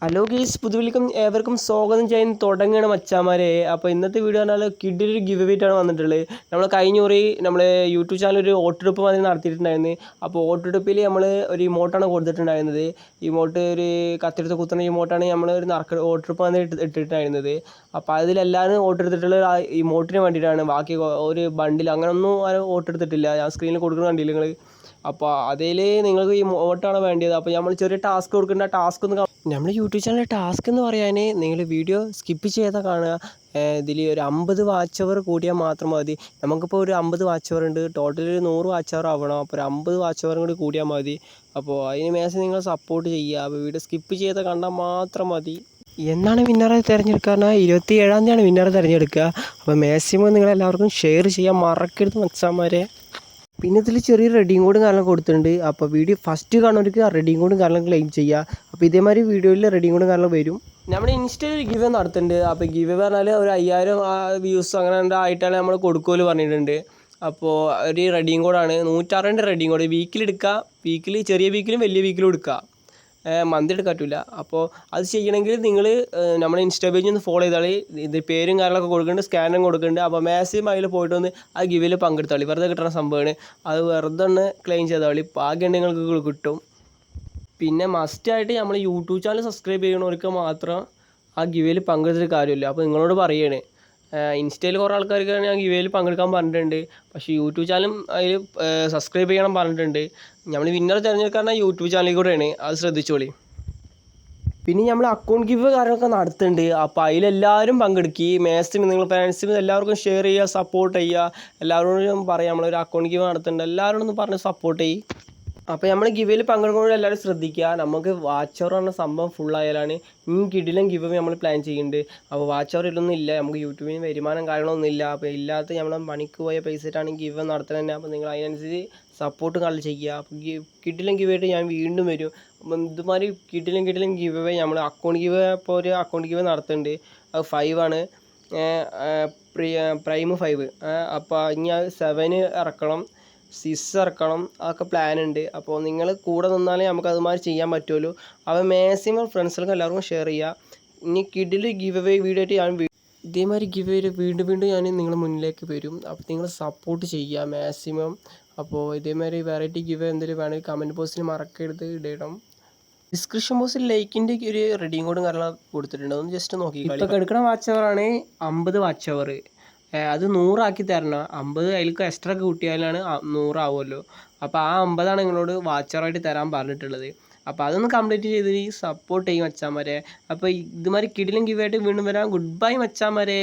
Hello guys, പുതുവിളിക്കും ഏവർക്കും സ്വാഗതം ചെയ്യുന്ന തുടങ്ങുകയാണ് മച്ചാമാരെ. അപ്പോൾ ഇന്നത്തെ വീഡിയോ പറഞ്ഞാൽ കിഡിലൊരു ഗിവ് വേറ്റാണ് വന്നിട്ടുള്ളത്. നമ്മൾ കഴിഞ്ഞ കുറി നമ്മൾ യൂട്യൂബ് ചാനൽ ഒരു വോട്ടെടുപ്പ് മാതിരി നടത്തിയിട്ടുണ്ടായിരുന്നു. അപ്പോൾ വോട്ടെടുപ്പിൽ നമ്മൾ ഒരു ഇമോട്ടാണ് കൊടുത്തിട്ടുണ്ടായിരുന്നത്. ഇമോട്ട് ഒരു കത്തെടുത്ത് കുത്തുന്ന ഇമോട്ടാണ് നമ്മൾ ഒരു വോട്ടെടുപ്പ് മാതിരി ഇട്ടിട്ടുണ്ടായിരുന്നത്. അപ്പോൾ അതിലെല്ലാവരും വോട്ടെടുത്തിട്ടുള്ള ഇമോട്ടിന് വേണ്ടിയിട്ടാണ്. ബാക്കി ഒരു ബണ്ടിൽ അങ്ങനെയൊന്നും ആരും വോട്ടെടുത്തിട്ടില്ല. ഞാൻ സ്ക്രീനിൽ കൊടുക്കുന്ന കണ്ടില്ല നിങ്ങൾ. അപ്പോൾ അതിൽ നിങ്ങൾക്ക് ഈ വോട്ടാണ് വേണ്ടത്. അപ്പോൾ നമ്മൾ ചെറിയ ടാസ്ക് കൊടുക്കേണ്ട ടാസ്ക് ഒന്ന് നമ്മുടെ യൂട്യൂബ് ചാനലിലെ ടാസ്ക് എന്ന് പറയാൻ നിങ്ങൾ വീഡിയോ സ്കിപ്പ് ചെയ്താൽ കാണുക. ഇതിൽ ഒരു 50 വാച്ച് അവർ കൂടിയാൽ മാത്രം മതി. നമുക്കിപ്പോൾ ഒരു 50 വാച്ച് അവർ ഉണ്ട്. ടോട്ടൽ ഒരു 100 വാച്ച് അവർ ആവണം. അപ്പോൾ ഒരു 50 വാച്ച് അവറും കൂടി കൂടിയാൽ മതി. അപ്പോൾ അതിന് മേശം നിങ്ങൾ സപ്പോർട്ട് ചെയ്യുക. അപ്പോൾ വീഡിയോ സ്കിപ്പ് ചെയ്താൽ കണ്ടാൽ മാത്രം മതി. എന്നാണ് വിന്നറെ തിരഞ്ഞെടുക്കുക? 27-ാം തീയതിയാണ് വിന്നറെ തിരഞ്ഞെടുക്കുക. അപ്പോൾ മാക്സിമം നിങ്ങളെല്ലാവർക്കും ഷെയർ ചെയ്യാൻ മറക്കരുത് മച്ചാന്മാരെ. പിന്നെ ഇതിൽ ചെറിയ റെഡിയും കോഡും കാരണം കൊടുത്തിട്ടുണ്ട്. അപ്പോൾ വീഡിയോ ഫസ്റ്റ് കാണുന്നവർക്ക് ആ റെഡിയും കോഡും കാരണം ക്ലെയിം ചെയ്യുക. അപ്പോൾ ഇതേമാതിരി വീഡിയോയിൽ റെഡിയും കോഡും കാരണം വരും. നമ്മുടെ ഇൻസ്റ്റയിൽ ഒരു ഗിവ് നടത്തുന്നുണ്ട്. അപ്പോൾ ഗിവ് പറഞ്ഞാൽ ഒരു 5000 വ്യൂസ് അങ്ങനെ ആയിട്ടാണ് നമ്മൾ കൊടുക്കുമല്ലോ പറഞ്ഞിട്ടുണ്ട്. അപ്പോൾ ഒരു റെഡിയും കോഡാണ് 160 റെഡിയും കോഡ്. വീക്കിലെടുക്കുക. ചെറിയ വീക്കിലും വലിയ വീക്കിലും എടുക്കുക. മന്ത് എടുക്കാൻ പറ്റില്ല. അപ്പോൾ അത് ചെയ്യണമെങ്കിൽ നിങ്ങൾ നമ്മുടെ ഇൻസ്റ്റാ പേജിൽ ഒന്ന് ഫോളോ ചെയ്താൽ ഇത് പേരും കാര്യങ്ങളൊക്കെ കൊടുക്കുന്നുണ്ട്, സ്കാനും കൊടുക്കുന്നുണ്ട്. അപ്പോൾ മാക്സിമം അതിൽ പോയിട്ട് ഒന്ന് ആ ഗിവിൽ പങ്കെടുത്താളി. വെറുതെ കിട്ടുന്ന സംഭവമാണ്. അത് വെറുതെ ഒന്ന് ക്ലെയിം ചെയ്താളി. ഭാഗ്യം നിങ്ങൾക്ക് കിട്ടും. പിന്നെ മസ്റ്റായിട്ട് നമ്മൾ യൂട്യൂബ് ചാനൽ സബ്സ്ക്രൈബ് ചെയ്യണവർക്ക് മാത്രം ആ ഗിവിൽ പങ്കെടുത്തിട്ട് കാര്യമില്ല. അപ്പോൾ നിങ്ങളോട് പറയുകയാണ്, ഇൻസ്റ്റയിൽ കുറേ ആൾക്കാർക്ക് ഞാൻ ഗിവേയിൽ പങ്കെടുക്കാൻ പറഞ്ഞിട്ടുണ്ട്. പക്ഷേ യൂട്യൂബ് ചാനലും അതിൽ സബ്സ്ക്രൈബ് ചെയ്യണം പറഞ്ഞിട്ടുണ്ട്. നമ്മൾ വിന്നർ തിരഞ്ഞെടുക്കാൻ യൂട്യൂബ് ചാനലിൽ കൂടെയാണ്. അത് ശ്രദ്ധിച്ചോളി. പിന്നെ നമ്മൾ അക്കൗണ്ട് ഗിവ് കാര്യങ്ങളൊക്കെ നടത്തുന്നുണ്ട്. അപ്പോൾ അതിലെല്ലാവരും പങ്കെടുക്കുക. മാക്സിമം നിങ്ങൾ ഫ്രണ്ട്സിനും എല്ലാവർക്കും ഷെയർ ചെയ്യുക, സപ്പോർട്ട് ചെയ്യുക. എല്ലാവരോടും പറയാം നമ്മളൊരു അക്കൗണ്ട് ഗിവ് നടത്തുന്നുണ്ട്. എല്ലാവരോടും പറഞ്ഞ് സപ്പോർട്ട് ചെയ്യും. അപ്പോൾ നമ്മൾ ഗിവേയിൽ പങ്കെടുക്കുമ്പോൾ എല്ലാവരും ശ്രദ്ധിക്കുക. നമുക്ക് വാച്ച് അവർ പറഞ്ഞ സംഭവം ഫുള്ളായാലാണ് ഇനി കിടിലം ഗിവ് നമ്മൾ പ്ലാൻ ചെയ്യുന്നുണ്ട്. അപ്പോൾ വാച്ച് അവർ ഇതൊന്നും ഇല്ല. നമുക്ക് യൂട്യൂബിന് വരുമാനം കാര്യങ്ങളൊന്നും ഇല്ല. അപ്പോൾ ഇല്ലാത്ത നമ്മൾ പണിക്ക് പോയ പൈസയിട്ടാണ് ഗിവ് നടത്തുന്നത് തന്നെ. അപ്പോൾ നിങ്ങൾ അതിനനുസരിച്ച് സപ്പോർട്ട് കളി ചെയ്യുക. അപ്പോൾ കിടിലം ഗിവായിട്ട് ഞാൻ വീണ്ടും വരും. അപ്പം ഇതുമാതിരി കിടിലം ഗിവ് അവേ നമ്മൾ അക്കൗണ്ട് ഗിവ് ഇപ്പോൾ ഒരു അക്കൗണ്ട് ഗിവ് നടത്തുന്നുണ്ട്. അത് 5 ആണ്. പ്രൈം 5. അപ്പോൾ ഇനി അത് 7 ഇറക്കണം, 6 ഇറക്കണം. അതൊക്കെ പ്ലാൻ ഉണ്ട്. അപ്പോൾ നിങ്ങൾ കൂടെ നിന്നാലേ നമുക്ക് അതുമാതിരി ചെയ്യാൻ പറ്റുമല്ലോ. അപ്പോൾ മാക്സിമം ഫ്രണ്ട്സുകൾക്ക് എല്ലാവർക്കും ഷെയർ ചെയ്യുക. ഇനി കിഡിൽ ഗിവ് അവേ വീഡിയോ ആയിട്ട് ഞാൻ ഇതേമാതിരി ഗിവ് അവേ വീണ്ടും ഞാൻ നിങ്ങളുടെ മുന്നിലേക്ക് വരും. അപ്പോൾ നിങ്ങൾ സപ്പോർട്ട് ചെയ്യുക മാക്സിമം. അപ്പോൾ ഇതേമാതിരി വെറൈറ്റി ഗിവ് എന്തെങ്കിലും വേണമെങ്കിൽ കമൻറ്റ് ബോക്സിൽ മറക്കരുത് ഇടണം. ഡിസ്ക്രിപ്ഷൻ ബോക്സിൽ ലൈക്കിൻ്റെ ഒരു റെഡിയും കോഡും കാര്യങ്ങളൊക്കെ കൊടുത്തിട്ടുണ്ട്. ഒന്ന് ജസ്റ്റ് നോക്കി. ഇപ്പോൾ എടുക്കുന്ന വാച്ച് അവറാണ് 50 വാച്ച് അവർ. അത് 100 ആക്കി തരണം. 50 അതിലേക്ക് എക്സ്ട്രാ കൂട്ടിയാലാണ് 100 ആവുമല്ലോ. അപ്പോൾ ആ 50 നിങ്ങളോട് വാച്ചറായിട്ട് തരാൻ പറഞ്ഞിട്ടുള്ളത്. അപ്പോൾ അതൊന്ന് കംപ്ലീറ്റ് ചെയ്ത് സപ്പോർട്ട് ചെയ്യും മച്ചാന്മാരെ. അപ്പോൾ ഇതുമാതിരി കിടിലം ഗിവായിട്ട് വീണ്ടും വരാം. Goodbye മച്ചാന്മാരെ.